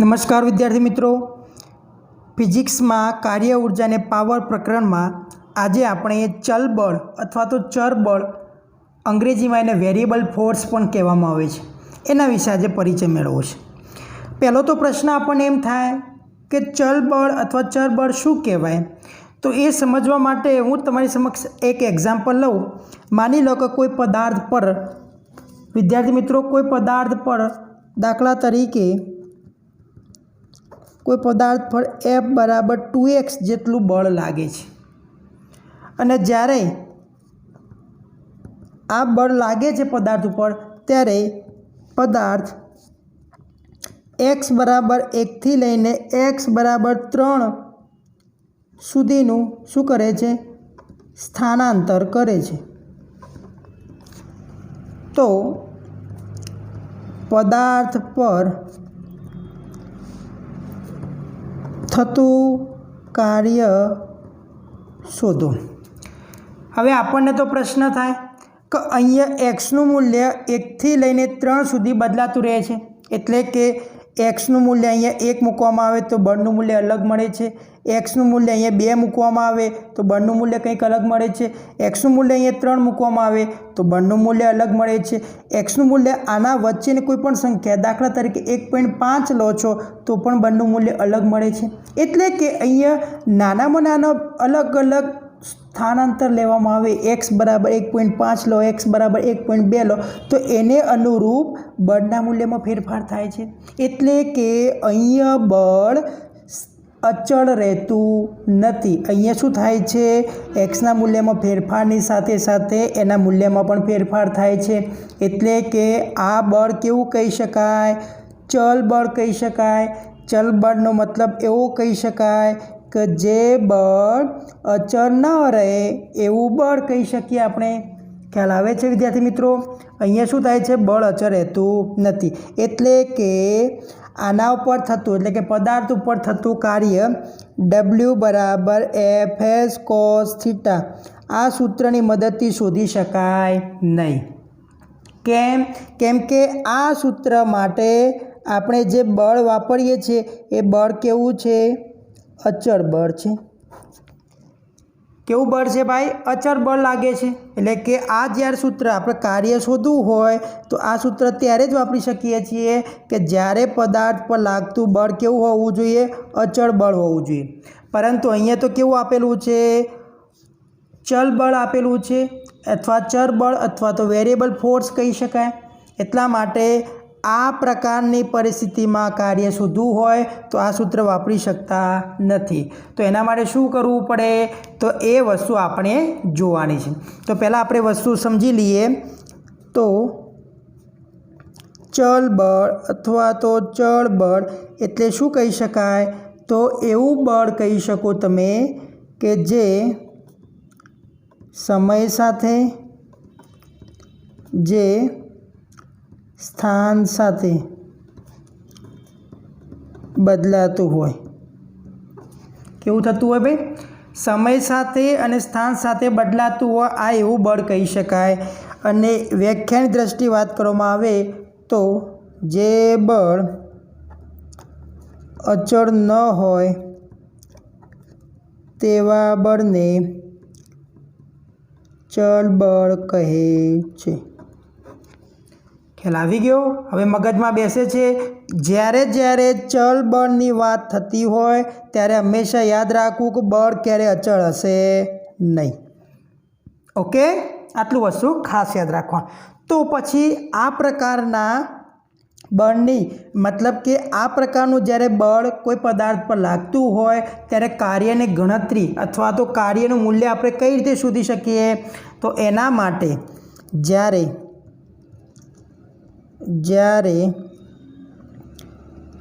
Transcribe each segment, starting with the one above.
नमस्कार विद्यार्थी मित्रों, फिजिक्स में कार्य ऊर्जा ने पावर प्रकरण में आज आपणे चल बल अथवा तो चर बल अंग्रेजी में एने वेरिएबल फोर्स पण कहेवामां आवे छे एना विषे आज परिचय मेळवવો छे। पहलो तो प्रश्न आपणे एम थाय के चल बल अथवा चर बल शुं कहेवाय, तो ये समझवा माटे हूँ तमारी समक्ष एक एक्जाम्पल लऊँ। मानी लो कि कोई पदार्थ पर, विद्यार्थी मित्रों, कोई पदार्थ पर दाखला तरीके कोई पदार्थ पर F बराबर 2x जेटलू बल लागे छे अने ज्यारे आ बल लागे छे पदार्थ पर त्यारे पदार्थ x बराबर 1 थी लईने x बराबर 3 सुधीनु शुं करे छे, स्थानांतर करे छे। तो पदार्थ पर थतु कार्य शोधो। हवे आपने तो प्रश्न थाय कि अहींया एक्स नु मूल्य 1 थी लईने 3 सुधी बदलातुं रहे छे, एटले के एक्स नु मूल्य अहींया 1 मूकवामां आवे तो बळनु मूल्य अलग मळे छे, एक्स नु मूल्य अहींया 2 मूकवामां आवे तो बळनु मूल्य कंईक अलग मळे छे, एक्स नु मूल्य अहींया 3 मूकवामां आवे तो बळनु मूल्य अलग मळे छे। एक्स नु मूल्य आना वच्चेनी कोईपण संख्या, दाखला तरीके 1.5 लो छो तो पण बळनु मूल्य अलग मळे छे। एटले के अहींया नानामां नानो अलग अलग स्थानांतर लेवामां आवे, एक्स बराबर 1.5 लो, एक्स बराबर 1.2 लो, तो एने अनुरूप बळना मूल्यमां फेरफार थाय छे। एटले के अहींया बळ अचल रहेतुं नथी। अहींया शुं थाय छे, एक्सना मूल्यमां फेरफारनी साथे साथे एना मूल्यमां पण फेरफार थाय छे। एटले के आ बळ केवुं कही शकाय, चल बळ कही शकाय। चल बळनो मतलब एवो कही शकाय कि जे बळ अचल न रहे एवुं बळ कही शकीए आपणे। ख्याल आवे छे विद्यार्थी मित्रों? अहींया शुं थाय छे, बळ अचल रहेतुं नथी। एटले के आना उपर थतुं, एटले के पदार्थ उपर थतुं कार्य W बराबर Fs cos थीटा आ सूत्रनी मददथी शोधी शकाय नहीं। केम? केम के आ सूत्र माटे आपणे जे बळ वापरीए छीए ए बळ केवुं छे, अचल बळ छे। केवुं बळ छे भाई? अचल बळ लागे छे। एटले के आ ज्यारे सूत्र आपणे कार्य शोधવું હોય तो आ सूत्र त्यारे ज वापरी शकीए छीए के ज्यारे पदार्थ पर लागतुं बळ केवुं होवुं जोईए, अचल बळ होवुं जोईए। परंतु अहींया तो केवुं आपेલું छे, चल बळ आपेલું छे अथवा चर बळ अथवा तो वेरिएबल फोर्स कही शकाय। એટલા માટે आ प्रकारनी परिस्थितिमां कार्य शोधવું હોય तो आ सूत्र वापरी शकता नहीं। तो एना माटे शुं करवुं पड़े, तो ए वस्तु आपणे जोवानी छे। तो पहला आपणे वस्तु समझी लीए। तो चल बळ अथवा तो चल बळ एटले शुं कही शकाय, तो एवुं बळ कही शको तमे के जे समय साथे, जे स्थान साथे बदलातुं होय। केवुं थतुं होय भाई? समय साथे अने स्थान साथे बदलातुं होय, आ एवुं बळ कही शकाय। अने व्याख्यानी दृष्टिए वात करवामां आवे तो जे बळ अचल न होय तेवा बळने चल बळ कहे छे। ख्याल आवी गयो? हवे मगजमां बेसे छे। ज्यारे ज्यारे चल बळनी वात थती होय त्यारे हमेशा याद राखवुं कि बळ क्यारे अचल हशे नहीं। ओके, आटलुं वस्तु खास याद राखवानुं। तो पछी आ प्रकारना बळनी मतलब कि आ प्रकारनुं ज्यारे बळ कोई पदार्थ पर लागतुं होय त्यारे कार्यनी गणतरी अथवा तो कार्यनुं मूल्य आपणे कई रीते शोधी शकीए, तो एना माटे ज्यारे ज्यारे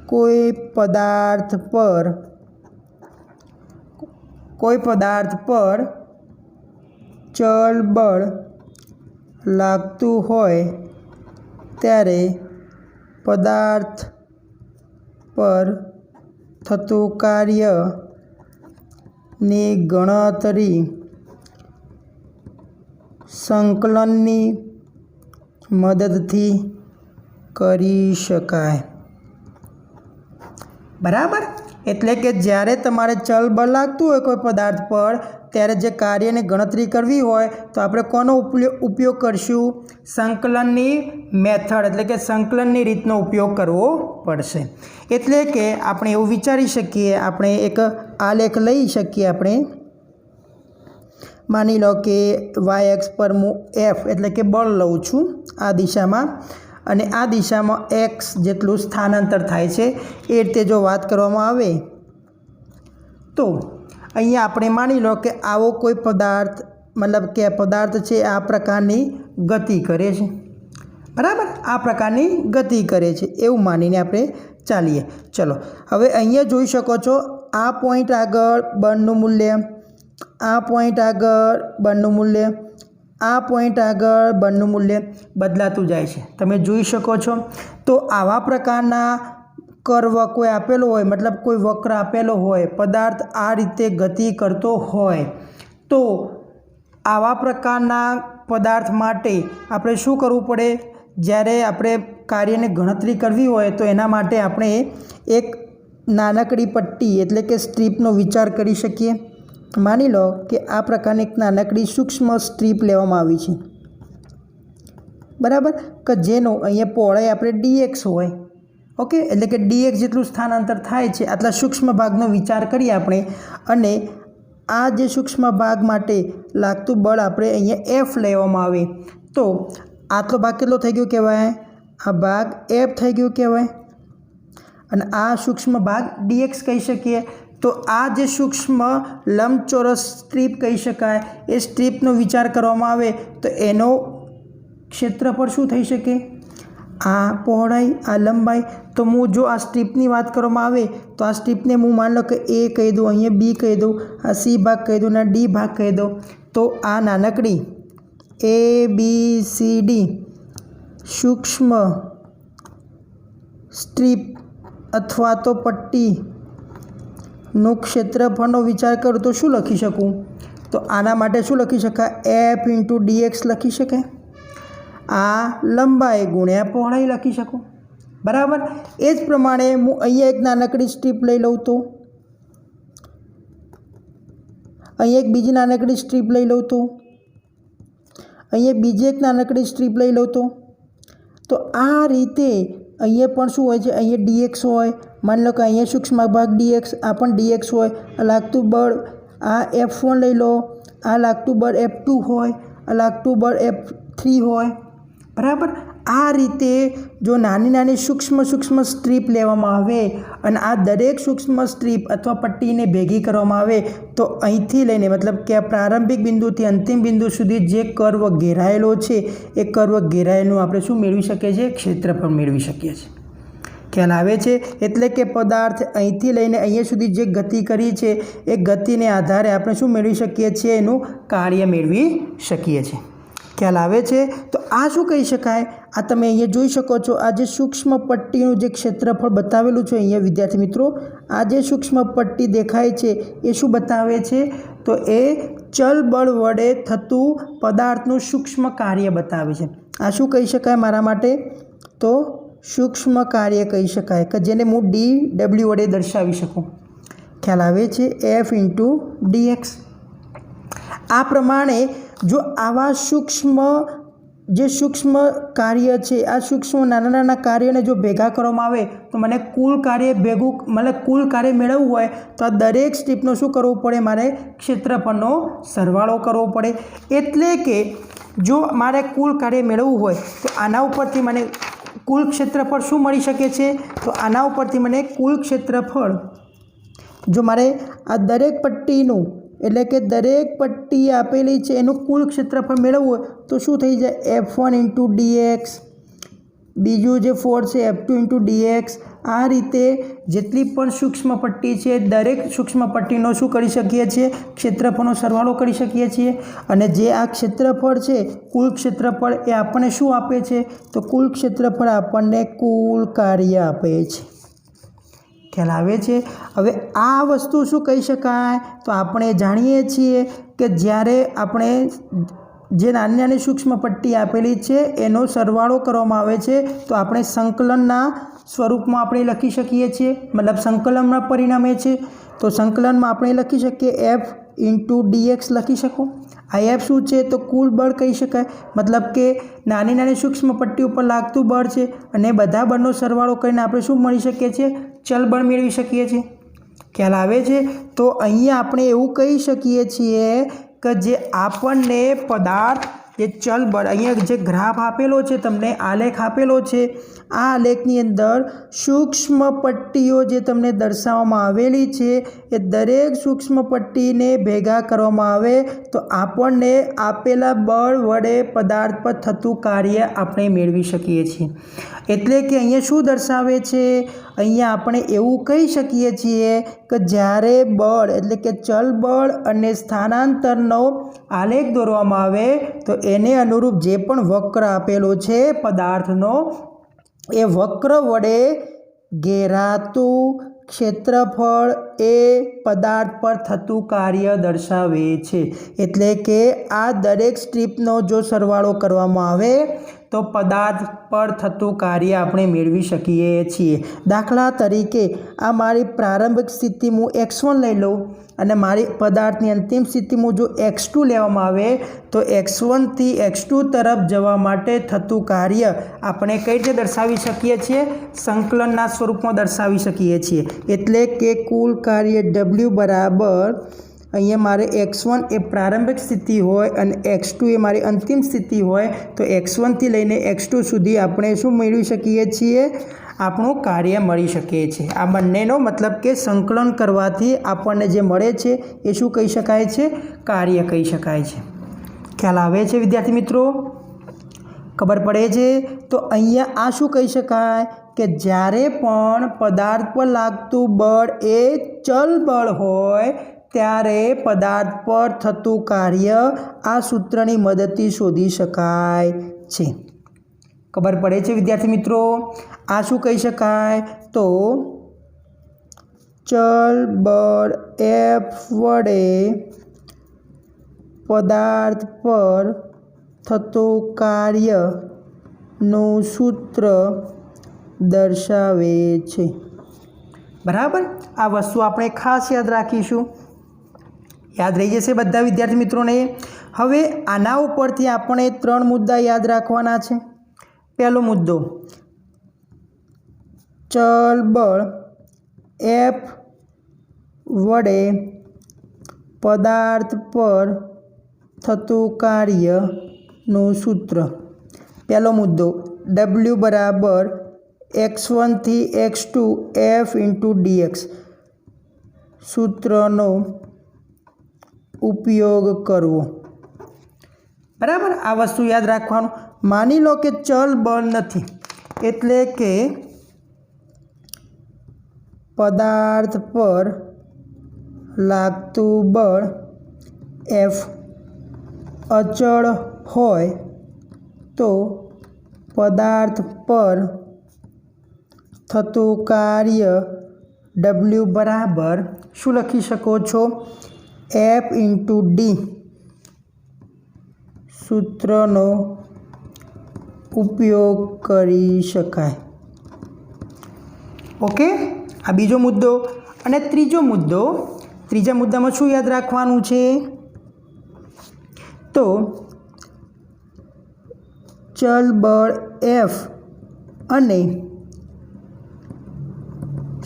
कोई पदार्थ पर चल बळ लागतुं होय त्यारे पदार्थ पर थतुं कार्य नी गणतरी संकलननी मददथी करी शकाय। બરાબર. એટલે કે જ્યારે તમારે ચલ બળ લાગતું હોય કોઈ પદાર્થ પર ત્યારે જે કાર્યની ગણતરી કરવી હોય તો આપણે કોનો ઉપયોગ કરશું? સંકલનની મેથડ એટલે કે સંકલનની રીતનો ઉપયોગ કરવો પડશે. એટલે કે આપણે એવું વિચારી શકીએ, આપણે એક આલેખ લઈ શકીએ. આપણે માની લો કે વાય એક્સ પર હું એફ એટલે કે બળ લઉં છું આ દિશામાં, અને આ દિશામાં એક્સ જેટલું સ્થાનાંતર થાય છે. એ રીતે જો વાત કરવામાં આવે તો અહીંયા આપણે માની લો કે આવો કોઈ પદાર્થ, મતલબ કે પદાર્થ છે આ પ્રકારની ગતિ કરે છે. બરાબર, આ પ્રકારની ગતિ કરે છે એવું માનીને આપણે ચાલીએ. ચલો હવે અહીંયા જોઈ શકો છો આ પોઈન્ટ આગળ બળનું મૂલ્ય, આ પોઈન્ટ આગળ બળનું મૂલ્ય, આ પોઈન્ટ આગળ બળનું મૂલ્ય બદલાતું જાય છે. તમે જોઈ શકો છો. તો આવા પ્રકારના કર્વ કોઈ આપેલો હોય, મતલબ કોઈ વક્ર આપેલો હોય, પદાર્થ આ રીતે ગતિ કરતો હોય, તો આવા પ્રકારના પદાર્થ માટે આપણે શું કરવું પડે? જ્યારે આપણે કાર્યની ગણતરી કરવી હોય તો એના માટે આપણે એક નાનકડી પટ્ટી એટલે કે સ્ટ્રીપનો વિચાર કરી શકીએ. માની લો કે આ પ્રકારની એક નાનકડી સૂક્ષ્મ સ્ટ્રીપ લેવામાં આવી છે. બરાબર, કે જેનો અહીંયા પહોળાઈ આપણે dx હોય. ઓકે, એટલે કે dx જેટલું સ્થાનાંતર થાય છે. આટલા સૂક્ષ્મ ભાગનો વિચાર કરીએ આપણે, અને આ જે સૂક્ષ્મ ભાગ માટે લાગતું બળ આપણે અહીંયા F લેવામાં આવે તો આટલો ભાગ કેટલો થઈ ગયો કહેવાય? આ ભાગ F થઈ ગયો કહેવાય. અને આ સૂક્ષ્મ ભાગ dx કહી શકીએ. તો આ જે સૂક્ષ્મ લંબચોરસ સ્ટ્રીપ કહી શકાય, એ સ્ટ્રીપનો વિચાર કરવામાં આવે તો એનો ક્ષેત્રફળ શું થઈ શકે? આ પહોળાઈ, આ લંબાઈ. તો હું જો આ સ્ટ્રીપની વાત કરવામાં આવે તો આ સ્ટ્રીપને હું માની લો કે A કહી દઉં, અહીંયા B કહી દઉં, આ C ભાગ કહી દઉં, અને D ભાગ કહી દઉં. તો આ નાનકડી ABCD સૂક્ષ્મ સ્ટ્રીપ અથવા તો પટ્ટીનું ક્ષેત્રફળનો વિચાર કરું તો શું લખી શકું? તો આના માટે શું લખી શકાય? F × dx લખી શકાય. આ લંબાઈ ગુણ્યા પહોળાઈ લખી શકું. બરાબર. એ જ પ્રમાણે હું અહીંયા એક નાનકડી સ્ટ્રીપ લઈ લઉં તો, અહીંયા એક બીજી નાનકડી સ્ટ્રીપ લઈ લઉં તો, અહીંયા બીજી એક નાનકડી સ્ટ્રીપ લઈ લઉં તો આ રીતે અહીંયા પણ શું હોય છે? અહીંયા dx હોય. માની લો કે અહીંયા સૂક્ષ્મ ભાગ dx, આ પણ dx હોય. આ લાગતું બળ આ F1 લઈ લો, આ લાગતું બળ F2 હોય, આ લાગતું બળ F3 હોય. બરાબર. આ રીતે જો નાની નાની સૂક્ષ્મ સ્ટ્રીપ લેવામાં આવે અને આ દરેક સૂક્ષ્મ સ્ટ્રીપ અથવા પટ્ટીને ભેગી કરવામાં આવે તો અહીંથી લઈને, મતલબ કે આ પ્રારંભિક બિંદુથી અંતિમ બિંદુ સુધી જે કર્વ ઘેરાયેલો છે એ કર્વ ઘેરાયેલું આપણે શું મેળવી શકીએ છીએ? ક્ષેત્રફળ મેળવી શકીએ છીએ. ખ્યાલ આવે છે? એટલે કે પદાર્થ અહીંથી લઈને અહીંયા સુધી જે ગતિ કરી છે એ ગતિને આધારે આપણે શું મેળવી શકીએ છીએ? એનું કાર્ય મેળવી શકીએ છીએ. ખ્યાલ આવે છે? તો આ શું કહી શકાય? આ તમે અહીંયા જોઈ શકો છો. આ જે સૂક્ષ્મ પટ્ટીનું જે ક્ષેત્રફળ બતાવેલું છે અહીંયા વિદ્યાર્થી મિત્રો, આ જે સૂક્ષ્મ પટ્ટી દેખાય છે એ શું બતાવે છે? તો એ ચલ બળ વડે થતું પદાર્થનું સૂક્ષ્મ કાર્ય બતાવે છે. આ શું કહી શકાય મારા માટે? તો સૂક્ષ્મ કાર્ય કહી શકાય, કે જેને હું dw વડે દર્શાવી શકું. ખ્યાલ આવે છે? F × dx. આ પ્રમાણે જો આવા સૂક્ષ્મ જે સૂક્ષ્મ કાર્ય છે, આ સૂક્ષ્મ નાના નાના કાર્યને જો ભેગા કરવામાં આવે તો મને કુલ કાર્ય ભેગું, મતલબ કુલ કાર્ય મેળવવું હોય તો આ દરેક સ્ટ્રીપનો શું કરવું પડે? મારે ક્ષેત્રફળનો સરવાળો કરવો પડે. એટલે કે જો મારે કુલ કાર્ય મેળવવું હોય તો આના ઉપરથી મને કુલ ક્ષેત્રફળ શું મળી શકે છે? તો આના ઉપરથી મને કુલ ક્ષેત્રફળ, જો મારે આ દરેક પટ્ટીનું, એટલે કે દરેક પટ્ટી આપેલી છે એનું કુલ ક્ષેત્રફળ મેળવવું હોય તો શું થઈ જાય? F1 × dx, બીજું જે ફોર્સ છે F2 × dx. આ રીતે જેટલી પણ સૂક્ષ્મ પટ્ટી છે દરેક સૂક્ષ્મ પટ્ટીનો શું કરી શકીએ છીએ? ક્ષેત્રફળનો સરવાળો કરી શકીએ છીએ. અને જે આ ક્ષેત્રફળ છે, કુલ ક્ષેત્રફળ, એ આપણને શું આપે છે? તો કુલ ક્ષેત્રફળ આપણને કુલ કાર્ય આપે છે. ખ્યાલ આવે છે? હવે આ વસ્તુ શું કહી શકાય? તો આપણે જાણીએ છીએ કે જ્યારે આપણે જે નાની નાની સૂક્ષ્મ પટ્ટી આપેલી છે એનો સરવાળો કરવામાં આવે છે તો આપણે સંકલનના સ્વરૂપમાં આપણે લખી શકીએ છીએ, મતલબ સંકલનના પરિણામે છે તો સંકલનમાં આપણે લખી શકીએ એફ ઇન્ટુ ડીએક્સ લખી શકો। આ એફ શું છે તો કુલ બળ કહી શકાય, મતલબ કે નાની નાની સૂક્ષ્મ પટ્ટી ઉપર લાગતું બળ છે અને બધા બળનો સરવાળો કરીને આપણે શું મળી શકીએ છીએ, ચલ બળ મેળવી શકીએ છીએ। ખ્યાલ આવે છે? તો અહીંયા આપણે એવું કહી શકીએ છીએ કે જે આપણને પદાર્થ જે ચલ બળ, અહીંયા જે ગ્રાફ આપેલો છે તમને, આલેખ આપેલો છે, આ આલેખની અંદર સૂક્ષ્મ પટ્ટીઓ જે તમને દર્શાવવામાં આવેલી છે એ દરેક સૂક્ષ્મ પટ્ટીને ભેગા કરવામાં આવે તો આપણને આપેલા બળ વડે પદાર્થ પર થતું કાર્ય આપણે મેળવી શકીએ છીએ। એટલે કે અહીંયા શું દર્શાવે છે, અહીંયા આપણે એવું કહી શકીએ છીએ કે જ્યારે બળ એટલે કે ચલ બળ અને સ્થાનાંતરનો આલેખ દોરવામાં આવે તો એને અનુરૂપ જે પણ વક્ર આપેલો છે પદાર્થનો એ વક્ર વડે ઘેરાતું ક્ષેત્રફળ એ પદાર્થ પર થતું કાર્ય દર્શાવે છે। એટલે કે આ દરેક સ્ટ્રીપનો જો સરવાળો કરવામાં આવે તો પદાર્થ પર થતું કાર્ય આપણે મેળવી શકીએ છીએ। દાખલા તરીકે આ મારી પ્રારંભિક સ્થિતિ હું x1 લઈ લઉં અને મારી પદાર્થની અંતિમ સ્થિતિમાં જો x2 લેવામાં આવે તો x1 થી x2 તરફ જવા માટે થતું કાર્ય આપણે કઈ રીતે દર્શાવી શકીએ છીએ, સંકલનના સ્વરૂપમાં દર્શાવી શકીએ છીએ। એટલે કે કુલ કાર્ય W બરાબર અહીંયા મારે x1 એ પ્રારંભિક સ્થિતિ હોય અને x2 એ મારી અંતિમ સ્થિતિ હોય તો x1 થી લઈને x2 સુધી આપણે શું મેળવી શકીએ છીએ, આપણું કાર્ય મળી શકે છે। આ બંનેનો મતલબ કે સંકલન કરવાથી આપણને જે મળે છે એ શું કહી શકાય છે, કાર્ય કહી શકાય છે। ખ્યાલ આવે છે વિદ્યાર્થી મિત્રો? ખબર પડે છે? તો અહીંયા આ શું કહી શકાય કે જ્યારે પણ પદાર્થ પર લાગતું બળ એ ચલ બળ હોય ત્યારે પદાર્થ પર થતું કાર્ય આ સૂત્રની મદદથી શોધી શકાય છે। ખબર પડે છે વિદ્યાર્થી મિત્રો? આ શું કહી શકાય તો ચલ બળ એફ વડે પદાર્થ પર થતું કાર્યનું સૂત્ર દર્શાવે છે। બરાબર? આ વસ્તુ આપણે ખાસ યાદ રાખીશું, યાદ રહી જશે બધા વિદ્યાર્થી મિત્રોને। હવે આના ઉપરથી આપણે 3 મુદ્દા યાદ રાખવાના છે। પહેલો મુદ્દો, ચલ બળ એફ વડે પદાર્થ પર થતું કાર્યનું સૂત્ર। પહેલો મુદ્દો W બરાબર x1 થી x2 F ઇન્ટુ dx સૂત્રનો ઉપયોગ કરવો। બરાબર? આ વસ્તુ યાદ રાખવાનું। માની લો કે ચલ બળ નથી, એટલે કે પદાર્થ પર લાગતું બળ F અચળ હોય તો પદાર્થ પર થતું કાર્ય W બરાબર શું લખી શકો છો, F ઇન્ટુ ડી સૂત્રનો ઉપયોગ કરી શકાય। ઓકે, આ બીજો મુદ્દો। અને ત્રીજો મુદ્દો, ત્રીજા મુદ્દામાં શું યાદ રાખવાનું છે તો ચલ બળ F અને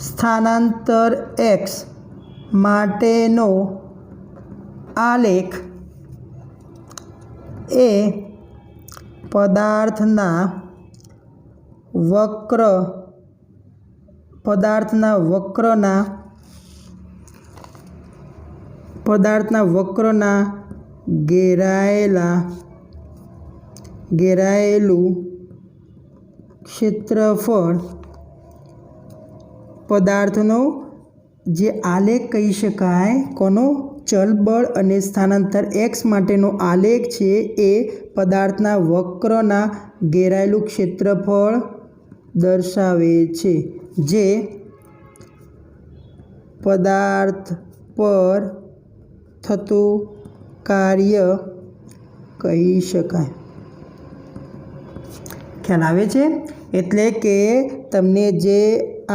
સ્થાનાંતર x માટેનો આલેખ એ પદાર્થના વક્રના ઘેરાયેલું ક્ષેત્રફળ પદાર્થનો જે આલેખ કહી શકાય, કોનો, ચલ બળ અને સ્થાનાંતર x માટેનો આલેખ છે એ પદાર્થના વક્રના ઘેરાયેલું ક્ષેત્રફળ દર્શાવે છે, જે પદાર્થ પર થતું કાર્ય કહી શકાય। ખ્યાલ આવે છે? એટલે કે તમને જે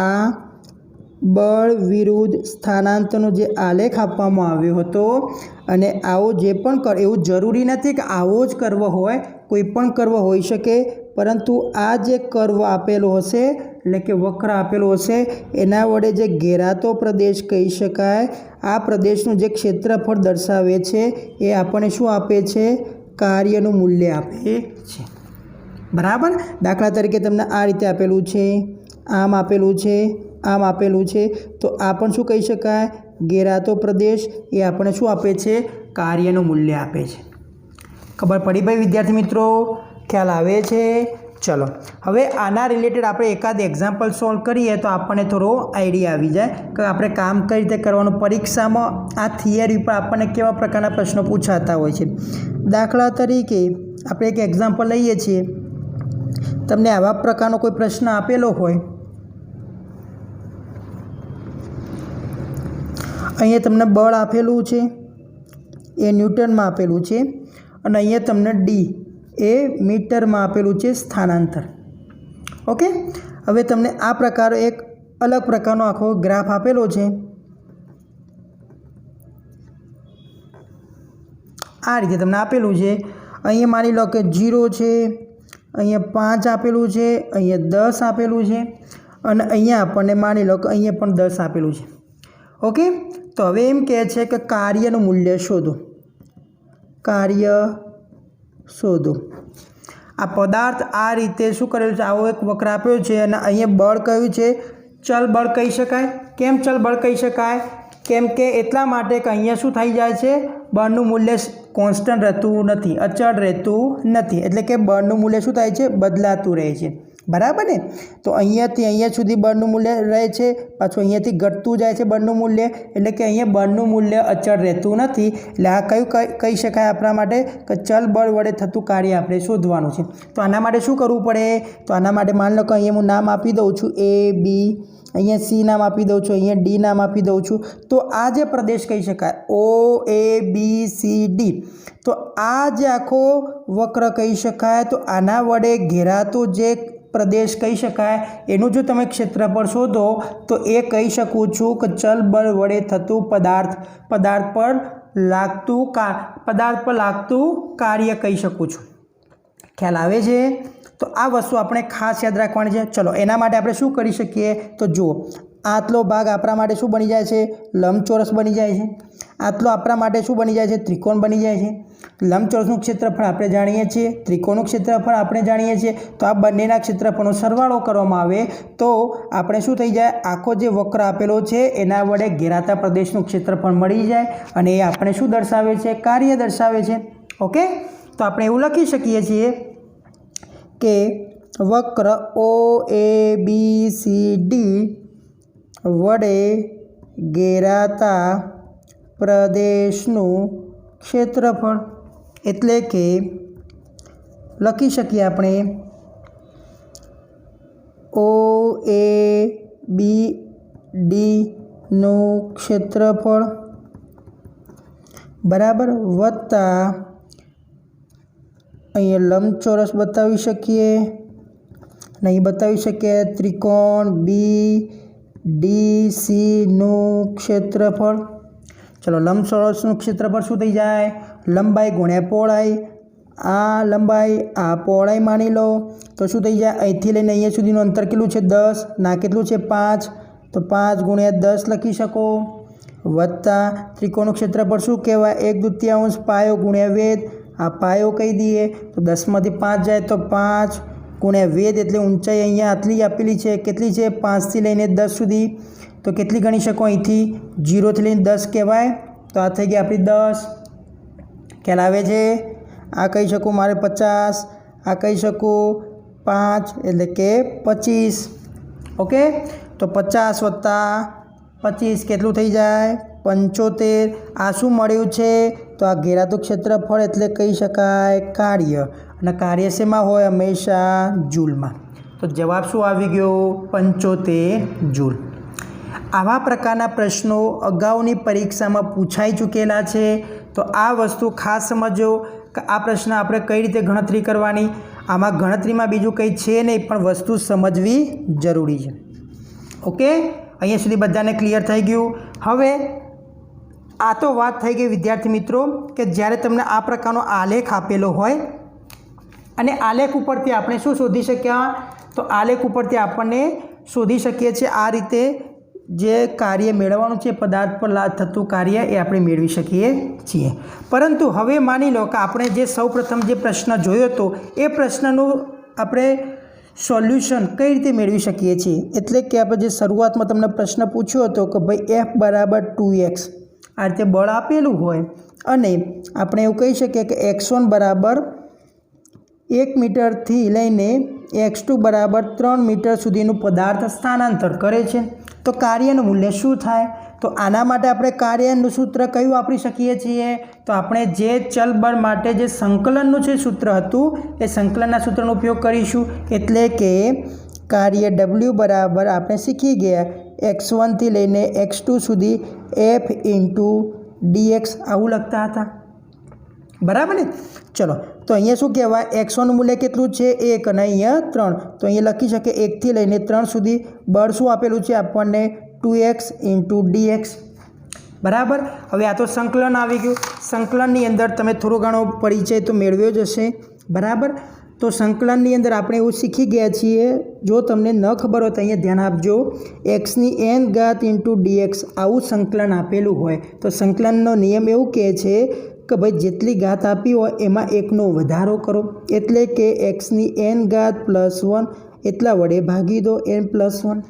આ બળ વિરુદ્ધ સ્થાનાંતરનો જે આલેખ આપવામાં આવ્યો હતો અને આવો જે પણ એવું જરૂરી નથી કે આવો જ કર્વ હોય, કોઈ પણ કર્વ હોઈ શકે, પરંતુ આ જે કર્વ આપેલો હશે એટલે કે વક્ર આપેલો હશે એના વડે જે ઘેરાતો પ્રદેશ કહી શકાય, આ પ્રદેશનું જે ક્ષેત્રફળ દર્શાવે છે એ આપણને શું આપે છે? કાર્યનું મૂલ્ય આપે છે। બરાબર? દાખલા તરીકે તમને આ રીતે આપેલું છે, આમ આપેલું છે, આમ આપેલું છે, તો આ પણ શું કહી શકાય? ઘેરાતો પ્રદેશ એ આપણને શું આપે છે? કાર્યનું મૂલ્ય આપે છે। ખબર પડી ભાઈ વિદ્યાર્થી મિત્રો? ખ્યાલ આવે છે? ચલો હવે આના રિલેટેડ આપણે એકાદ એક્ઝામ્પલ સોલ્વ કરીએ તો આપણને થોડો આઈડિયા આવી જાય કે આપણે કામ કઈ રીતે કરવાનું, પરીક્ષામાં આ થિયરી પર આપણને કેવા પ્રકારના પ્રશ્નો પૂછાતા હોય છે। દાખલા તરીકે આપણે એક એક્ઝામ્પલ લઈએ છીએ, તમને આવા પ્રકારનો કોઈ પ્રશ્ન આપેલો હોય, અહીંયા તમને બળ આપેલું છે એ ન્યૂટનમાં આપેલું છે અને અહીંયા તમને ડી એ મીટરમાં આપેલું છે સ્થાનાંતર। ઓકે, હવે તમને આ પ્રકાર એક અલગ પ્રકારનો આખો ગ્રાફ આપેલો છે, આ રીતે તમને આપેલું છે। અહીંયા માની લો કે 0 છે, અહીંયા 5 આપેલું છે, અહીંયા 10 આપેલું છે અને અહીંયા આપણને માની લો કે અહીંયા પણ 10 આપેલું છે। ઓકે, તો હવે એમ કહે છે કે કાર્યનું મૂલ્ય શોધો, કાર્ય શોધો। આ પદાર્થ આ રીતે શું કરેલું છે? આવો એક વક્ર આપ્યો છે અને અહીંયા બળ કયું છે? ચલ બળ કહી શકાય। કેમ ચલ બળ કહી શકાય? કેમ કે એટલા માટે કે અહીંયા શું થઈ જાય છે? બળનું મૂલ્ય કોન્સ્ટન્ટ રહેતું નથી, અચળ રહેતું નથી, એટલે કે બળનું મૂલ્ય શું થાય છે? બદલાતું રહે છે। બરાબર ને? તો અહીંયાથી અહીંયા સુધી બળનું મૂલ્ય રહે છે, પાછું અહીંયાથી ઘટતું જાય છે બળનું મૂલ્ય, એટલે કે અહીંયા બળનું મૂલ્ય અચળ રહેતું નથી। એટલે આ કયું કહી શકાય આપણા માટે? કે ચલ બળ વડે થતું કાર્ય આપણે શોધવાનું છે। તો આના માટે શું કરવું પડે? તો આના માટે માની લો કે અહીંયા હું નામ આપી દઉં છું A B, અહીંયા C નામ આપી દઉં છું, અહીંયા D નામ આપી દઉં છું, તો આ જે પ્રદેશ કહી શકાય O A B C D, તો આ જે આખો વક્ર કહી શકાય, તો આના વડે ઘેરાતો જે પ્રદેશ કહી શકાય એનું જો તમે ક્ષેત્રફળ શોધો તો એ કહી શકું છું કે ચલ બળ વડે થતું પદાર્થ પર લાગતું કાર્ય કહી શકું છું। ખ્યાલ આવે છે? તો આ વસ્તુ આપણે ખાસ યાદ રાખવાની છે। ચલો એના માટે આપણે શું કરી શકીએ? તો જુઓ, આટલો ભાગ આપણા માટે શું બની જાય છે? લંબચોરસ બની જાય છે। આટલો આપણા માટે શું બની જાય છે? ત્રિકોણ બની જાય છે। લંબચોરસનું ક્ષેત્રફળ આપણે જાણીએ છીએ, ત્રિકોણનું ક્ષેત્રફળ આપણે જાણીએ છીએ, તો આ બંનેના ક્ષેત્રફળનો સરવાળો કરવામાં આવે તો આપણે શું થઈ જાય? આખો જે વક્ર આપેલો છે એના વડે ઘેરાતા પ્રદેશનું ક્ષેત્રફળ મળી જાય અને એ આપણે શું દર્શાવે છે? કાર્ય દર્શાવે છે। ઓકે, તો આપણે એવું લખી શકીએ છીએ કે વક્ર OABCD વડે ઘેરાતા પ્રદેશનું ક્ષેત્રફળ, એટલે કે લખી શકીએ આપણે OABD નું ક્ષેત્રફળ બરાબર વત્તા અહીંયા લંબચોરસ બતાવી શકીએ, નહીં બતાવી શકીએ ત્રિકોણ BDC નું ક્ષેત્રફળ। ચલો લંબચોરસનું ક્ષેત્રફળ શું થઈ જાય? લંબાઈ ગુણ્યા પહોળાઈ, આ લંબાઈ આ પહોળાઈ માની લો તો શું થઈ જાય? અહીંથી લઈને અહીંયા સુધીનું અંતર કેટલું છે? 10, ના કેટલું છે? 5, તો 5 ગુણ્યા 10 લખી શકો, વત્તા ત્રિકોણનું ક્ષેત્રફળ શું કહેવાય? 1/2 પાયો ગુણ્યા વેધ, આ પાયો કહી દઈએ તો 10માંથી 5 જાય તો 5 ગુણ્યા વેધ, એટલે ઊંચાઈ અહીંયા આટલી આપેલી છે, કેટલી છે? 5થી લઈને 10 સુધી, તો કેટલી ગણી શકો? અહીંથી 0થી લઈને 10 કહેવાય, તો આ થઈ ગઈ આપણી 10। ખ્યાલ આવે છે? આ કહી શકું મારે 50, આ કહી શકું 5 એટલે કે 25। ઓકે, તો 50 વત્તા 25 કેટલું થઈ જાય? 75। આ શું મળ્યું છે? તો આ ઘેરાતું ક્ષેત્રફળ એટલે કહી શકાય કાર્ય, અને કાર્ય શેમાં હોય? હંમેશા જૂલમાં। તો જવાબ શું આવી ગયો? 75 જૂલ। આવા પ્રકારના પ્રશ્નો અગાઉની પરીક્ષામાં પૂછાઈ ચૂકેલા છે, તો આ વસ્તુ ખાસ સમજો કે આ પ્રશ્ન આપણે કઈ રીતે ગણતરી કરવાની. આમાં ગણતરીમાં બીજું કંઈ છે નહીં, પણ વસ્તુ સમજવી જરૂરી છે. ઓકે, અહીંયા સુધી બધાને ક્લિયર થઈ ગયું. હવે આ તો વાત થઈ ગઈ વિદ્યાર્થી મિત્રો કે જ્યારે તમને આ પ્રકારનો આલેખ આપેલો હોય અને આલેખ ઉપરથી આપણે શું શોધી શક્યા, તો આલેખ ઉપરથી આપણને શોધી શકીએ છીએ આ રીતે જે કાર્ય મેળવવાનું છે, પદાર્થ પર થતું કાર્ય એ આપણે મેળવી શકીએ છીએ. પરંતુ હવે માની લો કે આપણે જે સૌપ્રથમ જે પ્રશ્ન જોયો હતો એ પ્રશ્નનું આપણે સોલ્યુશન કઈ રીતે મેળવી શકીએ છીએ. એટલે કે આપણે જે શરૂઆતમાં તમને પ્રશ્ન પૂછ્યો હતો કે ભાઈ F બરાબર 2x આ રીતે બળ આપેલું હોય અને આપણે એવું કહી શકીએ કે x1 બરાબર 1 મીટરથી લઈને x2 બરાબર 3 મીટર સુધીનું પદાર્થ સ્થાનાંતર કરે છે, તો કાર્યનું મૂલ્ય શું થાય. તો આના માટે આપણે કાર્યનું સૂત્ર કયું વાપરી શકીએ છીએ, તો આપણે જે ચલ બળ માટે જે સંકલનનું જે સૂત્ર હતું એ સંકલનના સૂત્રનો ઉપયોગ કરીશું. એટલે કે કાર્ય W બરાબર આપણે શીખી ગયા x1 થી લઈને x2 સુધી F ઇન્ટુ dx આવું લખતા હતા, બરાબર ને. ચલો, તો અહીંયા શું કહેવાય, x1નું મૂલ્ય કેટલું છે 1 અને અહીંયા 3, તો અહીંયા લખી શકીએ 1 થી લઈને 3 સુધી બળ શું આપેલું છે આપણને 2x ઇન્ટુ dx, બરાબર. હવે આ તો સંકલન આવી ગયું. સંકલનની અંદર તમે થોડો ઘણો પરિચય તો મેળવ્યો જ હશે, બરાબર. તો સંકલનની અંદર આપણે એવું શીખી ગયા છીએ, જો તમને ન ખબર હોય તો અહીંયા ધ્યાન આપજો, xની n ઘાત ઇન્ટુ dx આવું સંકલન આપેલું હોય તો સંકલનનો નિયમ એવું કહે છે કે ભાઈ જેટલી ઘાત આપી હોય એમાં એકનો વધારો કરો, એટલે કે xની n ઘાત +1 એટલા વડે ભાગી દો n+1,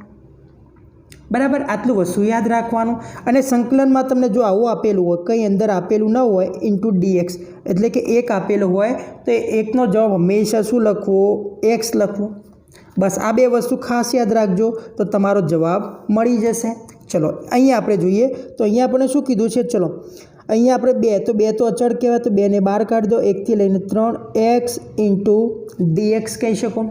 બરાબર. આટલું વસ્તુ યાદ રાખવાનું. અને સંકલનમાં તમને જો આવું આપેલું હોય, કંઈ અંદર આપેલું ન હોય ઇન્ટુ dx એટલે કે 1 આપેલું હોય તો એકનો જવાબ હંમેશા શું લખવો, x લખવો. બસ આ બે વસ્તુ ખાસ યાદ રાખજો તો તમારો જવાબ મળી જશે. ચલો અહીંયા આપણે જોઈએ તો અહીંયા આપણે શું કીધું છે, ચલો અહીંયા આપણે 2 તો 2 તો અચળ કહેવાય, તો 2 ને બહાર કાઢી દો, 1 થી લઈને 3 x ઇન્ટુ dx કહી શકો,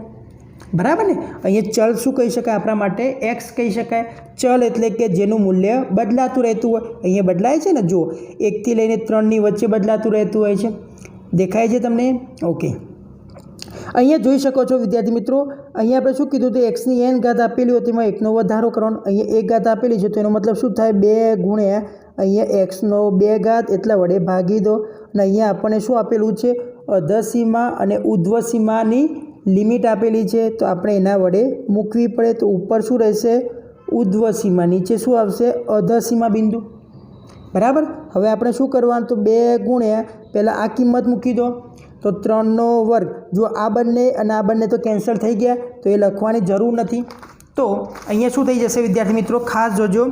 બરાબર ને. અહીંયા ચલ શું કહી શકાય આપણા માટે, x કહી શકાય. ચલ એટલે કે જેનું મૂલ્ય બદલાતું રહેતું હોય, અહીંયા બદલાય છે ને, જુઓ 1 થી લઈને 3ની વચ્ચે બદલાતું રહેતું હોય છે, દેખાય છે તમને. ઓકે, અહીંયા જોઈ શકો છો વિદ્યાર્થી મિત્રો, અહીંયા આપણે શું કીધું તો xની n ઘાત આપેલી હોય તેમાં 1નો વધારો કરવાનો. અહીંયા 1 ઘાત આપેલી છે તો એનો મતલબ શું થાય, 2 ગુણ્યા અહીંયા xનો 2 ઘાત એટલા વડે ભાગી દો. અને અહીંયા આપણને શું આપેલું છે, અધસીમા અને ઉધ્વસીમાની લિમિટ આપેલી છે તો આપણે એના વડે મૂકવી પડે. તો ઉપર શું રહેશે, ઉધ્વસીમા, નીચે શું આવશે, અધસીમા બિંદુ, બરાબર. હવે આપણે શું કરવાનું, તો 2 ગુણ્યા પહેલાં આ કિંમત મૂકી દો તો 3નો વર્ગ. જો આ બંને અને આ બંને તો કેન્સલ થઈ ગયા તો એ લખવાની જરૂર નથી. તો અહીંયા શું થઈ જશે વિદ્યાર્થી મિત્રો, ખાસ જોજો,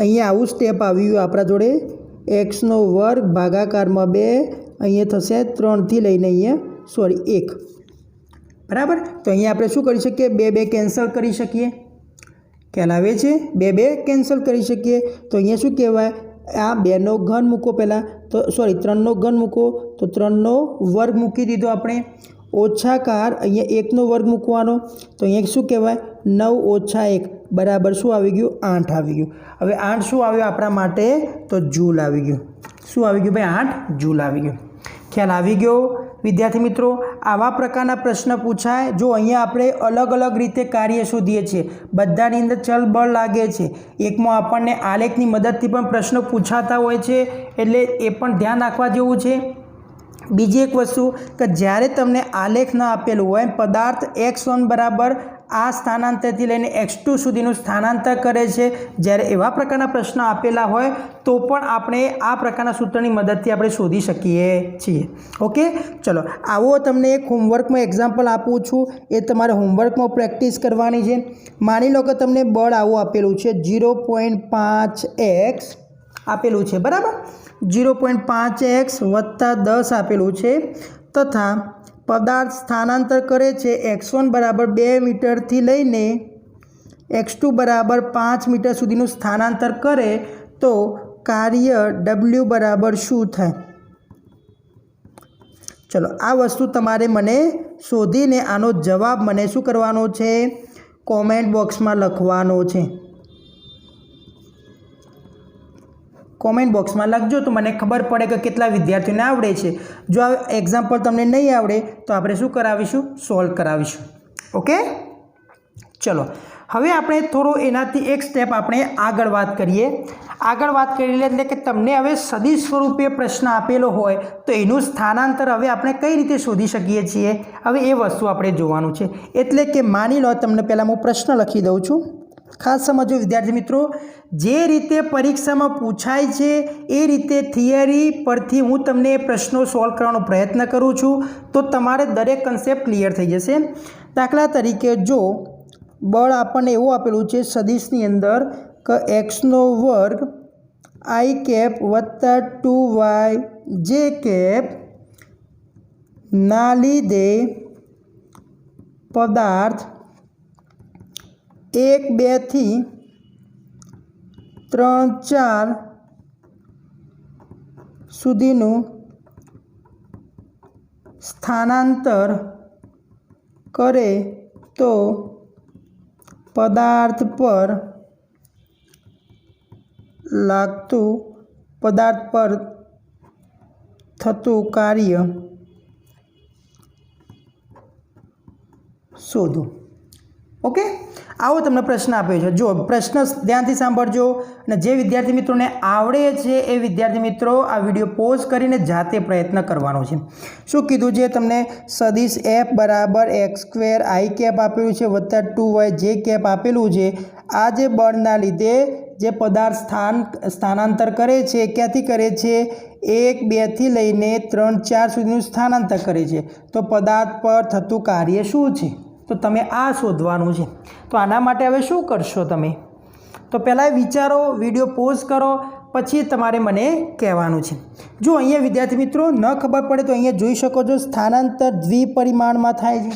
અહીંયા આવું સ્ટેપ આવ્યું આપણા જોડે, xનો વર્ગ ભાગાકારમાં 2, અહીંયા થશે 3 થી લઈને અહીંયા 1, બરાબર. તો અહીંયા આપણે શું કરી શકીએ, 2 2 કેન્સલ કરી શકીએ, ખ્યાલ આવે છે, 2 2 કેન્સલ કરી શકીએ. તો અહીંયા શું કહેવાય, આ 2નો ઘન મૂકો પહેલાં, તો 3નો ઘન મૂકો તો 3નો વર્ગ મૂકી દીધો આપણે, ઓછાકાર અહીંયા 1નો વર્ગ મૂકવાનો, તો અહીંયા શું કહેવાય, 9 ઓછા 1 બરાબર શું આવી ગયું, 8 આવી ગયું. હવે 8 શું આવ્યું આપણા માટે, તો જૂલ આવી ગયું. શું આવી ગયું ભાઈ, 8 જૂલ આવી ગયું. ખ્યાલ આવી ગયો વિદ્યાર્થી મિત્રો. આવા પ્રકારના પ્રશ્ન પૂછાય. જો અહીંયા આપણે અલગ અલગ રીતે કાર્ય શોધીએ છીએ, બધાની અંદર ચલ બળ લાગે છે, એકમાં આપણને આલેખની મદદથી પણ પ્રશ્નો પૂછાતા હોય છે, એટલે એ પણ ધ્યાન રાખવા જેવું છે. બીજી એક વસ્તુ કે જ્યારે તમને આલેખ ન આપેલું હોય, પદાર્થ x1 બરાબર આ સ્થાનાંતરથી લઈને x2 સુધીનું સ્થાનાંતર કરે છે, જ્યારે એવા પ્રકારના પ્રશ્નો આપેલા હોય તો પણ આપણે આ પ્રકારના સૂત્રની મદદથી આપણે શોધી શકીએ છીએ. ઓકે, ચલો આવો તમને એક હોમવર્કમાં એક્ઝામ્પલ આપું છું, એ તમારે હોમવર્કમાં પ્રેક્ટિસ કરવાની છે. માની લો કે તમને બળ આવું આપેલું છે, 0.5x આપેલું છે, બરાબર, 0.5x વત્તા 10 આપેલું છે, તથા પદાર્થ સ્થાનાંતર કરે છે x1 બરાબર 2 મીટરથી લઈને x2 બરાબર 5 મીટર સુધીનું સ્થાનાંતર કરે તો કાર્ય W બરાબર શું થાય. ચલો આ વસ્તુ તમારે મને શોધીને આનો જવાબ મને શું કરવાનો છે, કોમેન્ટ બોક્સમાં લખવાનો છે. કોમેન્ટ બોક્સમાં લખજો તો મને ખબર પડે કે કેટલા વિદ્યાર્થીઓને આવડે છે. જો આ એક્ઝામ્પલ તમને નહીં આવડે તો આપણે શું કરાવીશું? સોલ્વ કરાવીશું. ઓકે, ચલો હવે આપણે થોડો એનાથી એક સ્ટેપ આપણે આગળ વાત કરીએ. આગળ વાત કરી લે એટલે કે તમને હવે સદિશ સ્વરૂપે પ્રશ્ન આપેલો હોય તો એનું સ્થાનાંતર હવે આપણે કઈ રીતે શોધી શકીએ છીએ, હવે એ વસ્તુ આપણે જોવાનું છે. એટલે કે માની લો તમને પહેલાં હું પ્રશ્ન લખી દઉં છું. ખાસ સમજો વિદ્યાર્થી મિત્રો, જે રીતે પરીક્ષામાં પૂછાય છે એ રીતે થિયરી પરથી હું તમને પ્રશ્નો સોલ્વ કરવાનો પ્રયત્ન કરું છું તો તમારે દરેક કન્સેપ્ટ ક્લિયર થઈ જશે. દાખલા તરીકે જો બળ આપણને એવું આપેલું છે સદિશની અંદર કે એક્સનો વર્ગ આઈ કેપ વત્તા 2y જે કેપ ના લીધે પદાર્થ 1, 2 થી 3, 4 સુધીનું સ્થાનાંતર કરે તો પદાર્થ પર થતું કાર્ય શોધો. ઓકે, આવો તમને પ્રશ્ન આપ્યો છે. જો પ્રશ્ન ધ્યાનથી સાંભળજો અને જે વિદ્યાર્થી મિત્રોને આવડે છે એ વિદ્યાર્થી મિત્રો આ વિડીયો પોઝ કરીને જાતે પ્રયત્ન કરવાનો છે. શું કીધું છે તમને? સદિશ એફ બરાબર એક્સ સ્ક્વેર આઈ કેપ આપેલું છે વત્તા 2y જે કેપ આપેલું છે. આ જે બળના લીધે જે પદાર્થ સ્થાનાંતર કરે છે ક્યાંથી કરે છે? 1, 2 થી લઈને 3, 4 સુધીનું સ્થાનાંતર કરે છે. તો પદાર્થ પર થતું કાર્ય શું છે? તો તમે આ શોધવાનું છે. તો આના માટે હવે શું કરશો તમે? તો પહેલાં વિચારો, વિડીયો પોઝ કરો, પછી તમારે મને કહેવાનું છે. જો અહીંયા વિદ્યાર્થી મિત્રો ન ખબર પડે તો અહીંયા જોઈ શકો છો સ્થાનાંતર દ્વિપરિમાણમાં થાય છે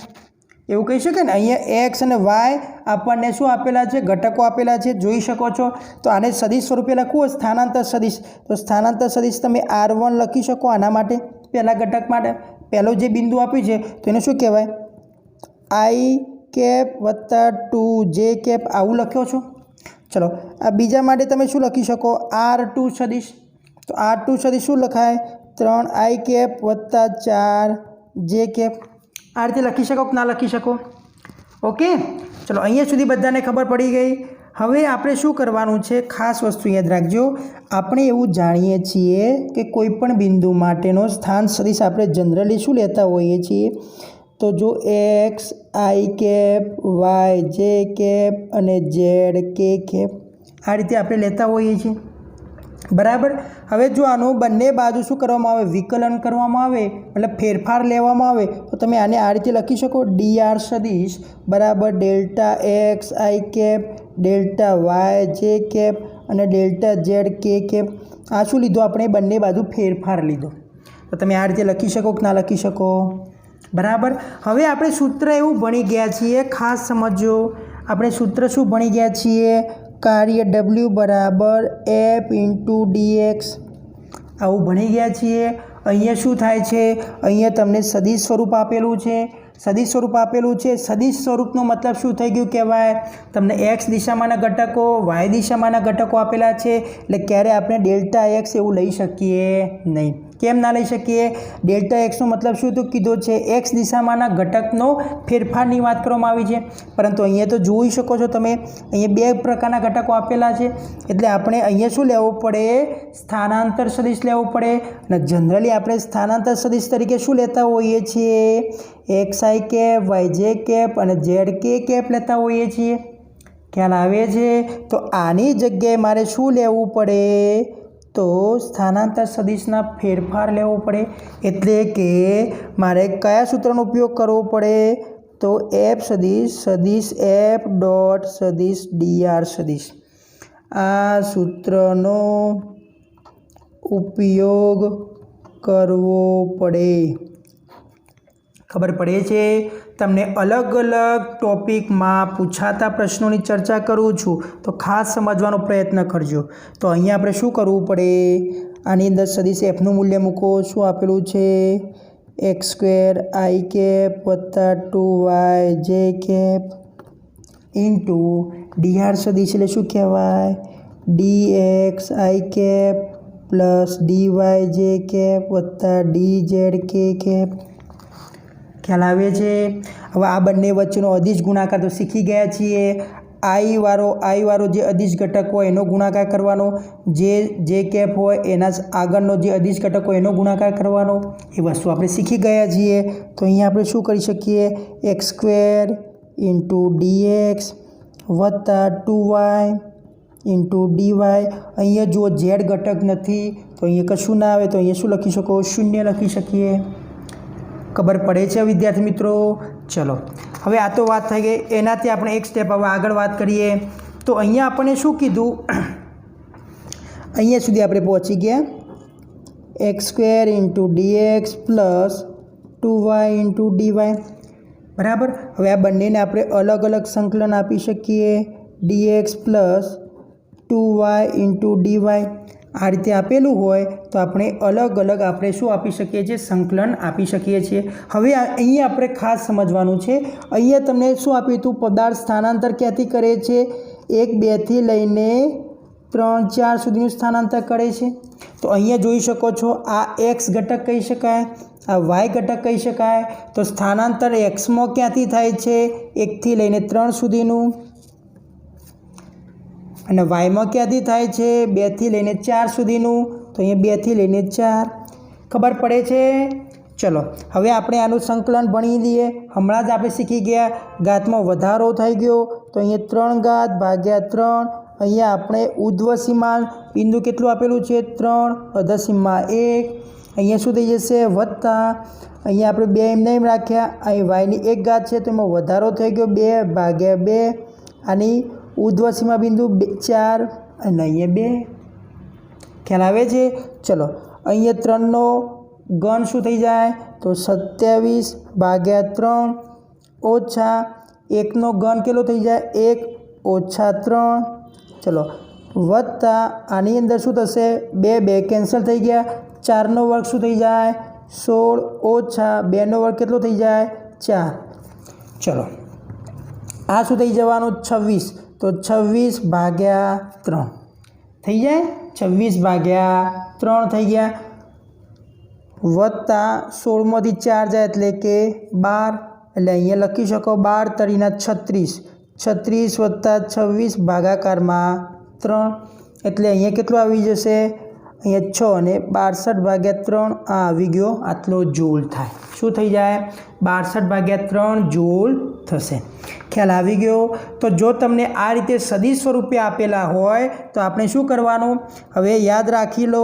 એવું કહી શકે ને. અહીંયા એક્સ અને વાય આપણને શું આપેલા છે? ઘટકો આપેલા છે, જોઈ શકો છો. તો આને સદિશ સ્વરૂપે લખવું હોય સ્થાનાંતર સદિશ, તો સ્થાનાંતર સદિશ તમે R1 લખી શકો. આના માટે પહેલા ઘટક માટે પહેલો જે બિંદુ આપ્યું છે તો એને શું કહેવાય? આઈ કેપ વત્તા 2 જે કેપ આવું લખ્યો છો. ચલો આ બીજા માટે તમે શું લખી શકો? R2 સદિશ. તો R2 સદિશ શું લખાય? 3 આઈ કેપ વત્તા 4 જે કેપ. આ રીતે લખી શકો કે ના લખી શકો? ઓકે, ચલો અહીંયા સુધી બધાને ખબર પડી ગઈ. હવે આપણે શું કરવાનું છે? ખાસ વસ્તુ યાદ રાખજો. આપણે એવું જાણીએ છીએ કે કોઈપણ બિંદુ માટેનો સ્થાન સદિશ આપણે જનરલી શું લેતા હોઈએ છીએ? તો જો x i cap y j cap અને ઝેડ કે કેપ આ રીતે આપણે લેતા હોઈએ છીએ, બરાબર. હવે જો આનું બંને બાજુ શું કરવામાં આવે? વિકલન કરવામાં આવે, મતલબ ફેરફાર લેવામાં આવે તો તમે આને આ રીતે લખી શકો dr સદિશ બરાબર delta x i cap delta y j cap અને ડેલ્ટા ઝેડ કે કેપ. આ શું લીધું આપણે? બંને બાજુ ફેરફાર લીધો. તો તમે આ રીતે લખી શકો કે ના લખી શકો? બરાબર. હવે આપણે સૂત્ર એવું ભણી ગયા છીએ, ખાસ સમજો. આપણે સૂત્ર શું ભણી ગયા છીએ? કાર્ય W બરાબર F × dx આવું ભણી ગયા છીએ. અહીંયા શું થાય છે? અહીંયા તમને સદિશ સ્વરૂપ આપેલું છે. સદિશ સ્વરૂપ આપેલું છે. સદિશ સ્વરૂપનો મતલબ શું થઈ ગયું કહેવાય? તમને એક્સ દિશામાંના ઘટકો વાય દિશામાંના ઘટકો આપેલા છે એટલે ક્યારે આપણે ડેલ્ટા એક્સ એવું લઈ શકીએ નહીં. કેમ ના લઈ શકીએ? ડેલ્ટા એક્સનો મતલબ શું તો કીધો છે? એક્સ દિશામાંના ઘટકનો ફેરફારની વાત કરવામાં આવી છે. પરંતુ અહીંયા તો જોઈ શકો છો તમે, અહીંયા બે પ્રકારના ઘટકો આપેલા છે એટલે આપણે અહીંયા શું લેવું પડે? સ્થાનાંતર સદિશ લેવું પડે. અને જનરલી આપણે સ્થાનાંતર સદિશ તરીકે શું લેતા હોઈએ છીએ? X i cap y j cap અને ઝેડ કે કેપ લેતા હોઈએ છીએ. ખ્યાલ આવે છે? તો આની જગ્યાએ મારે શું લેવું પડે? તો સ્થાનાંતર સદિશના ફેરફાર લેવો પડે. એટલે કે મારે કયા સૂત્રનો ઉપયોગ કરવો પડે? તો એફ સદિશ એફ ડોટ સદિશ dr સદિશ આ સૂત્રનો ઉપયોગ કરવો પડે. ખબર પડે છે? તમને અલગ અલગ ટોપિકમાં પૂછાતા પ્રશ્નોની ચર્ચા કરું છું તો ખાસ સમજવાનો પ્રયત્ન કરજો. તો અહીંયા આપણે શું કરવું પડે? આની અંદર સદિશ એફનું મૂલ્ય મૂકો. શું આપેલું છે? એક્સ સ્ક્વેર આઈ કેપ વત્તા 2y જે કેપ ઇન્ટુ dr સદિશ એટલે શું કહેવાય? dx i cap plus DYJ વત્તા DZK. ખ્યાલ આવે છે? હવે આ બંને વચ્ચેનો અદિશ ગુણાકાર તો શીખી ગયા છીએ. આઈ વાળો જે અદિશ ઘટક હોય એનો ગુણાકાર કરવાનો, જે હોય એના આગળનો જે અદિશ ઘટક હોય એનો ગુણાકાર કરવાનો, એ વસ્તુ આપણે શીખી ગયા છીએ. તો અહીંયા આપણે શું કરી શકીએ? x² × dx વત્તા 2y × dy. અહીંયા જુઓ z ઘટક નથી તો અહીંયા કશું ના આવે, તો અહીંયા શું લખી શકો? 0 લખી શકીએ. ખબર પડે છે વિદ્યાર્થી મિત્રો? ચલો, હવે આ તો વાત થઈ ગઈ. એનાથી આપણે એક સ્ટેપ હવે આગળ વાત કરીએ. તો અહીંયા આપણને શું કીધું? અહીંયા સુધી આપણે પહોંચી ગયા x² × dx plus 2y × dy. બરાબર. હવે આ બંનેને આપણે અલગ અલગ સંકલન આપી શકીએ. dx plus 2y × dy. આ રીતે આપેલું હોય તો આપણે અલગ અલગ આપણે શું આપી શકીએ છીએ? સંકલન આપી શકીએ છીએ. હવે અહીંયા આપણે ખાસ સમજવાનું છે. અહીંયા તમને શું આપ્યું હતું? પદાર્થ સ્થાનાંતર ક્યાંથી કરે છે? 1 2 થી લઈને 3 4 સુધીનું સ્થાનાંતર કરે છે. તો અહીંયા જોઈ શકો છો, આ x ઘટક કહી શકાય, આ y ઘટક કહી શકાય. તો સ્થાનાંતર xમાં ક્યાંથી થાય છે? 1 થી લઈને 3 સુધીનું. અને વાયમાં ક્યાંથી થાય છે? 2 થી લઈને 4 સુધીનું. તો અહીંયા 2 થી લઈને 4. ખબર પડે છે? ચલો, હવે આપણે આનું સંકલન ભણી લઈએ. હમણાં જ આપણે શીખી ગયા ઘાતમાં વધારો થઈ ગયો તો અહીંયા 3 ઘાત ભાગ્યા 3. અહીંયા આપણે ઉધ્વ સીમા બિંદુ કેટલું આપેલું છે? 3. અધર સીમા 1. અહીંયા શું થઈ જશે? વત્તા અહીંયા આપણે 2 એમને એમ રાખ્યા. અહીં વાયની 1 ઘાત છે તો એમાં વધારો થઈ ગયો 2 ભાગ્યા 2. આની ઉધ્વ સીમા બિંદુ 4 અને અહીંયા 2. ખ્યાલ આવે છે? ચલો, અહીંયા 3નો ઘન શું થઈ જાય? તો 27 ભાગ્યા 3 ઓછા 1નો ઘન કેટલો થઈ જાય? 1 ઓછા 3. ચલો, વત્તા આની અંદર શું થશે? 2 2 કેન્સલ થઈ ગયા. 4નો વર્ગ શું થઈ જાય? 16 ઓછા 2નો વર્ગ કેટલો થઈ જાય? 4. ચલો, આ શું થઈ જવાનું? 26. તો 26 ભાગ્યા 3 થઈ જાય. 26 ભાગ્યા 3 થઈ ગયા. વત્તા 16માંથી 4 જાય એટલે કે 12. એટલે અહીંયા લખી શકો 12 તરીના 36. 36 વત્તા 26 ભાગાકારમાં 3. એટલે અહીંયા કેટલું આવી જશે? અહીંયા 6 અને 62 ભાગ્યા 3 આ આવી ગયો. આટલો જૂલ થાય. શું થઈ જાય? 62 ભાગ્યા 3 જૂલ થશે. ખ્યાલ આવી ગયો? તો જો તમને આ રીતે સદિશ સ્વરૂપે આપેલા હોય તો આપણે શું કરવાનું? હવે યાદ રાખી લો.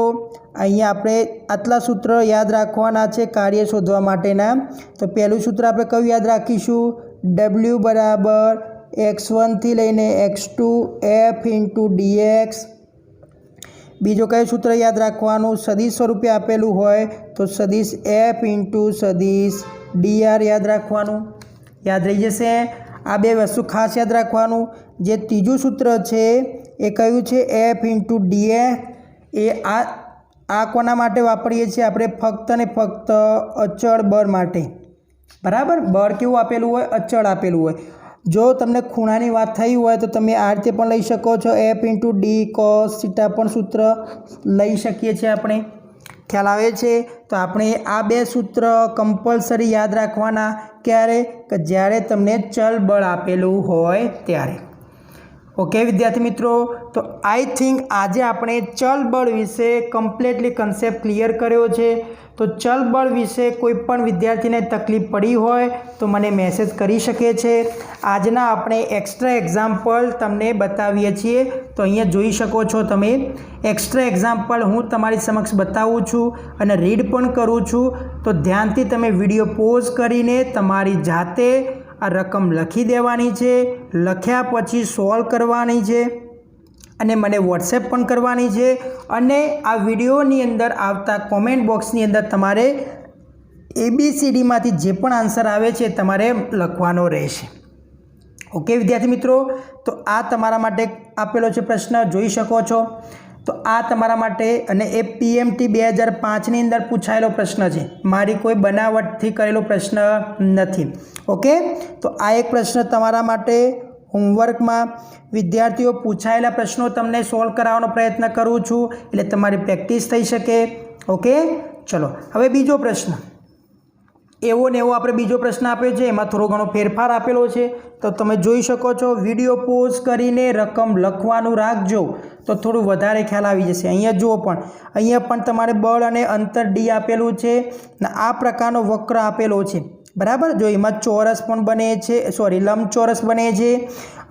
અહીંયા આપણે આટલા સૂત્ર યાદ રાખવાના છે કાર્ય શોધવા માટેના. તો પહેલું સૂત્ર આપણે કયું યાદ રાખીશું? w બરાબર x1 થી લઈને x2 f × dx. બીજો કયું સૂત્ર યાદ રાખવાનું? સદિશ સ્વરૂપે આપેલું હોય તો સદિશ f × સદિશ dr યાદ રાખવાનું. યાદ રહી જશે. આ બે વસ્તુ ખાસ યાદ રાખવાનું. જે ત્રીજું સૂત્ર છે એ કયું છે? f × df. એ આ કોના માટે વાપરીએ છીએ આપણે? ફક્ત ને ફક્ત અચળ બળ માટે. બરાબર. બળ કેવું આપેલું હોય? અચળ આપેલું હોય. જો તમને ખૂણાની વાત થઈ હોય તો તમે આ રીતે પણ લઈ શકો છો. f × d cos θ પણ સૂત્ર લઈ શકીએ છીએ આપણે. ખ્યાલ આવે છે? તો આપણે આ બે સૂત્ર કમ્પલસરી યાદ રાખવાના. ક્યારે? કે જ્યારે તમને ચલ બળ આપેલું હોય ત્યારે. ઓકે વિદ્યાર્થી મિત્રો, તો આઈ થિંક આજે આપણે ચલ બળ વિશે કમ્પ્લીટલી કન્સેપ્ટ ક્લિયર કર્યો છે. તો ચલ બળ વિશે કોઈ પણ વિદ્યાર્થીને તકલીફ પડી હોય તો મને મેસેજ કરી શકે છે. આજના આપણે એક્સ્ટ્રા એક્ઝામ્પલ તમને બતાવીએ છીએ. તો અહીંયા જોઈ શકો છો તમે. એક્સ્ટ્રા એક્ઝામ્પલ હું તમારી સમક્ષ બતાવું છું અને રીડ પણ કરું છું. તો ધ્યાનથી તમે વિડીયો પોઝ કરીને તમારી જાતે આ રકમ લખી દેવાની છે. લખ્યા પછી સોલ્વ કરવાની છે અને મને વોટ્સએપ પણ કરવાની છે. અને આ વિડીયોની અંદર આવતા કોમેન્ટ બોક્સની અંદર તમારે ABCDમાંથી જે પણ આન્સર આવે છે તમારે લખવાનો રહેશે. ઓકે વિદ્યાર્થી મિત્રો, તો આ તમારા માટે આપેલો છે પ્રશ્ન, જોઈ શકો છો. તો આ તમારા માટે, અને એ PMT 2005ની અંદર પૂછાયેલો પ્રશ્ન છે. મારી કોઈ બનાવટથી કરેલો પ્રશ્ન નથી. ઓકે, તો આ એક પ્રશ્ન તમારા માટે હોમવર્કમાં વિદ્યાર્થીઓ પૂછાયેલા પ્રશ્નો તમને સોલ્વ કરાવવાનો પ્રયત્ન કરું છું, એટલે તમારી પ્રેક્ટિસ થઈ શકે. ઓકે, ચલો હવે બીજો પ્રશ્ન. એવો ને એવો આપણે બીજો પ્રશ્ન આપ્યો છે, એમાં થોડો ઘણો ફેરફાર આપેલો છે, તો તમે જોઈ શકો છો. વિડીયો પોઝ કરીને રકમ લખવાનું રાખજો તો થોડું વધારે ખ્યાલ આવી જશે. અહીંયા જુઓ, અહીંયા પણ તમારે બળ અને અંતર ડી આપેલું છે ને આ પ્રકારનો વક્ર આપેલો છે, બરાબર. જો એમાં ચોરસ પણ બને છે, લંબચોરસ બને છે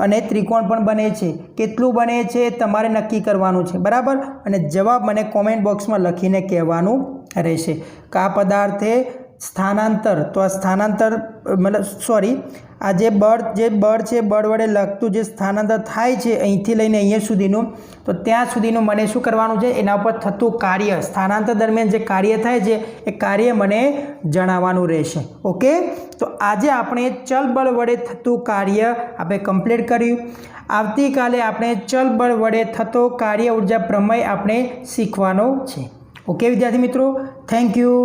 અને ત્રિકોણ પણ બને છે. કેટલું બને છે તમારે નક્કી કરવાનું છે, બરાબર. અને જવાબ મને કોમેન્ટ બોક્સમાં લખીને કહેવાનું રહેશે. કે આ પદાર્થે સ્થાનાંતર, તો આ સ્થાનાંતર આ જે બળ છે, બળ વડે લગતું જે સ્થાનાંતર થાય છે અહીંથી લઈને અહીંયા સુધીનું, તો ત્યાં સુધીનું મને શું કરવાનું છે, એના ઉપર થતું કાર્ય, સ્થાનાંતર દરમિયાન જે કાર્ય થાય છે એ કાર્ય મને જણાવવાનું રહેશે. ઓકે, તો આજે આપણે ચલ બળ વડે થતું કાર્ય આપણે કમ્પ્લીટ કર્યું. આવતીકાલે આપણે ચલ બળ વડે થતો કાર્ય ઉર્જા પ્રમેય આપણે શીખવાનો છે. ઓકે વિદ્યાર્થી મિત્રો, થેન્ક યુ.